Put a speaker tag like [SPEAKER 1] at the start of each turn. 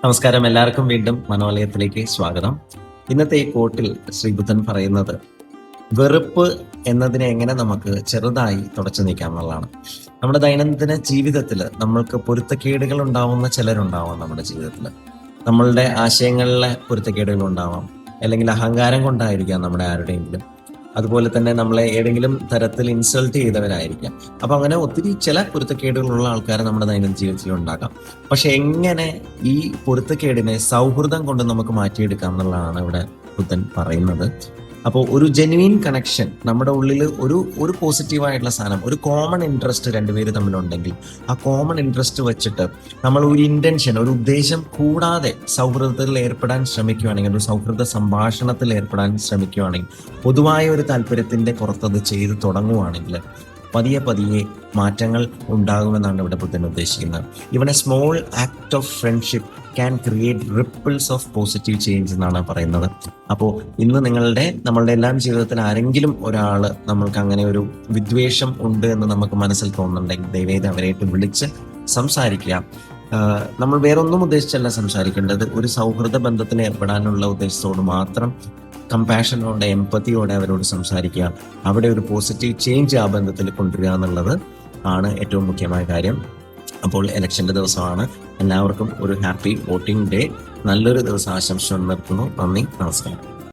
[SPEAKER 1] നമസ്കാരം, എല്ലാവർക്കും വീണ്ടും മനോലയത്തിലേക്ക് സ്വാഗതം. ഇന്നത്തെ ഈ കോട്ടിൽ ശ്രീബുദ്ധൻ പറയുന്നത് വെറുപ്പ് എന്നതിനെ എങ്ങനെ നമുക്ക് ചെറുതായി തുടച്ചു നീക്കാം എന്നുള്ളതാണ്. നമ്മുടെ ദൈനംദിന ജീവിതത്തിൽ നമ്മൾക്ക് പൊരുത്തക്കേടുകൾ ഉണ്ടാവുന്ന ചിലരുണ്ടാവാം. നമ്മുടെ ജീവിതത്തിൽ നമ്മളുടെ ആശയങ്ങളിലെ പൊരുത്തക്കേടുകൾ ഉണ്ടാവാം, അല്ലെങ്കിൽ അഹങ്കാരം കൊണ്ടായിരിക്കാം നമ്മുടെ ആരുടെയെങ്കിലും. അതുപോലെ തന്നെ നമ്മളെ ഏതെങ്കിലും തരത്തിൽ ഇൻസൾട്ട് ചെയ്തവരായിരിക്കാം. അപ്പൊ അങ്ങനെ ഒത്തിരി ചില പൊരുത്തക്കേടുകളുള്ള ആൾക്കാരെ നമ്മുടെ ദൈനംദിന ജീവിതത്തിൽ ഉണ്ടാകാം. പക്ഷെ എങ്ങനെ ഈ പൊരുത്തക്കേടിനെ സൗഹൃദം കൊണ്ട് നമുക്ക് മാറ്റിയെടുക്കാം എന്നുള്ളതാണ് ഇവിടെ ബുദ്ധൻ പറയുന്നത്. അപ്പോൾ ഒരു ജെന്യുവീൻ കണക്ഷൻ നമ്മുടെ ഉള്ളിൽ ഒരു പോസിറ്റീവായിട്ടുള്ള സാധനം, ഒരു കോമൺ ഇൻട്രസ്റ്റ് രണ്ടുപേര് തമ്മിലുണ്ടെങ്കിൽ ആ കോമൺ ഇൻട്രസ്റ്റ് വെച്ചിട്ട് നമ്മൾ ഒരു ഇന്റൻഷൻ, ഒരു ഉദ്ദേശം കൂടാതെ സൗഹൃദത്തിൽ ഏർപ്പെടാൻ ശ്രമിക്കുകയാണെങ്കിൽ, ഒരു സൗഹൃദ സംഭാഷണത്തിൽ ഏർപ്പെടാൻ ശ്രമിക്കുകയാണെങ്കിൽ, പൊതുവായ ഒരു താല്പര്യത്തിന്റെ പുറത്തത് ചെയ്തു തുടങ്ങുവാണെങ്കിൽ പതിയെ പതിയെ മാറ്റങ്ങൾ ഉണ്ടാകുമെന്നാണ് ഇവിടെ ബുദ്ധൻ ഉദ്ദേശിക്കുന്നത്. ഇവൻ A small act of friendship can create ripples of positive change എന്നാണ് പറയുന്നത്. അപ്പോൾ ഇന്ന് നമ്മളുടെ എല്ലാം ജീവിതത്തിൽ ആരെങ്കിലും ഒരാൾ നമ്മൾക്ക് അങ്ങനെ ഒരു വിദ്വേഷം ഉണ്ട് എന്ന് നമുക്ക് മനസ്സിൽ തോന്നുന്നുണ്ടെങ്കിൽ ദയവേത് അവരായിട്ട് വിളിച്ച് സംസാരിക്കുക. നമ്മൾ വേറൊന്നും ഉദ്ദേശിച്ചല്ല സംസാരിക്കേണ്ടത്, ഒരു സൗഹൃദ ബന്ധത്തിൽ ഏർപ്പെടാനുള്ള ഉദ്ദേശത്തോട് മാത്രം കമ്പാഷനോടെ, എമ്പത്തിയോടെ അവരോട് സംസാരിക്കുക. അവിടെ ഒരു പോസിറ്റീവ് ചേഞ്ച് ആ ബന്ധത്തിൽ കൊണ്ടുവരിക എന്നുള്ളത് ആണ് ഏറ്റവും മുഖ്യമായ കാര്യം. അപ്പോൾ ഇലക്ഷന്റെ ദിവസമാണ്. എല്ലാവർക്കും ഒരു ഹാപ്പി വോട്ടിംഗ് ഡേ, നല്ലൊരു ദിവസം ആശംസിച്ചു നിർത്തുന്നു. നന്ദി, നമസ്കാരം.